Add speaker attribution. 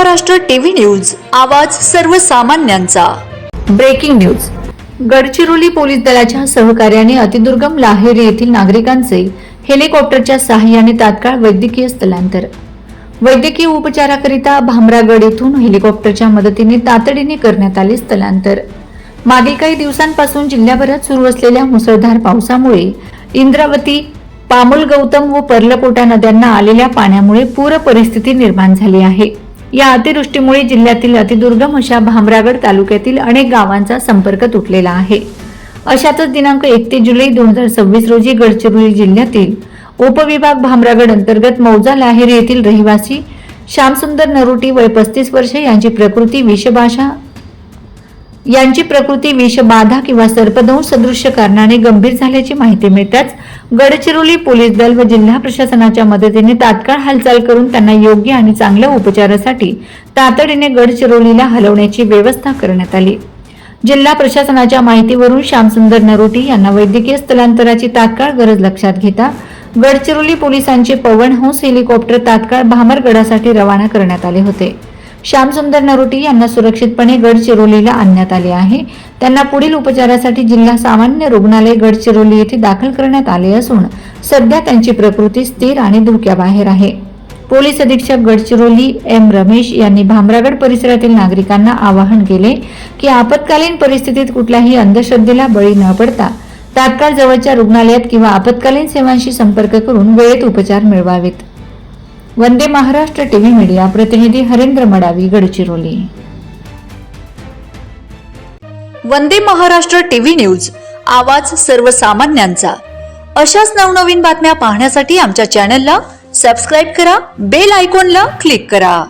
Speaker 1: Maharashtra TV news, आवाज सर्वसामान्यांचा।
Speaker 2: Breaking news. Gadchiroli police दलाच्या सहकार्याने अतिदुर्गम लाहेरी येथील नागरिकांचे हेलिकॉप्टरच्या सहाय्याने तात्काळ वैद्यकीय स्थलांतर। वैद्यकीय उपचाराकरिता भामरागड येथून हेलिकॉप्टरच्या मदतीने तातडीने करण्यात आले स्थलांतर। मागील काही दिवसांपासून जिल्ह्याभरात सुरू असलेल्या मुसळधार पावसामुळे इंद्रावती, पामुल गौतम व पर्लकोटा नद्यांना आलेल्या पाण्यामुळे पूर परिस्थिती निर्माण झाली आहे। या अतिवृष्टीमुळे जिल्ह्यातील अतिदुर्गम अशा भामरागड तालुक्यातील अनेक गावांचा संपर्क तुटलेला आहे। अशातच दिनांक 31 जुलै 2026 रोजी गडचिरोली जिल्ह्यातील उपविभाग भामरागड अंतर्गत मौजा लाहेरी येथील रहिवासी श्यामसुंदर नरोटी वय 35 वर्षे यांची प्रकृती विषबाधा किंवा सर्पदंश सदृश्य कारणाने गंभीर झाल्याची माहिती मिळताच गडचिरोली पोलीस दल व जिल्हा प्रशासनाच्या मदतीने तात्काळ हालचाल करून त्यांना योग्य आणि चांगल्या उपचारासाठी तातडीने गडचिरोलीला हलवण्याची व्यवस्था करण्यात आली। जिल्हा प्रशासनाच्या माहितीवरून श्यामसुंदर नरोटी यांना वैद्यकीय स्थलांतराची तात्काळ गरज लक्षात घेता गडचिरोली पोलिसांचे पवन हंस हेलिकॉप्टर तात्काळ भामरगडासाठी रवाना करण्यात आले होते। श्यामसुंदर नरोटी यांना सुरक्षितपणे गडचिरोलीला आणण्यात आले आहे। त्यांना पुढील उपचारासाठी जिल्हा सामान्य रुग्णालय गडचिरोली येथे दाखल करण्यात आले असून सध्या त्यांची प्रकृती स्थिर आणि धोक्याबाहेर आहे। पोलीस अधीक्षक गडचिरोली एम रमेश यांनी भामरागड परिसरातील नागरिकांना आवाहन केले की आपत्कालीन परिस्थितीत कुठल्याही अंधश्रद्धेला बळी न पडता तात्काळ जवळच्या रुग्णालयात किंवा आपत्कालीन सेवांशी संपर्क करून वेळेत उपचार मिळवावेत। वंदे महाराष्ट्र टीव्ही मीडिया प्रतिनिधी हरेंद्र मडावी, गडचिरोली।
Speaker 1: वंदे महाराष्ट्र टीव्ही न्यूज, आवाज सर्वसामान्यांचा। अशाच नवनवीन बातम्या पाहण्यासाठी आमच्या चॅनलला सबस्क्राइब करा, बेल आयकॉनला क्लिक करा।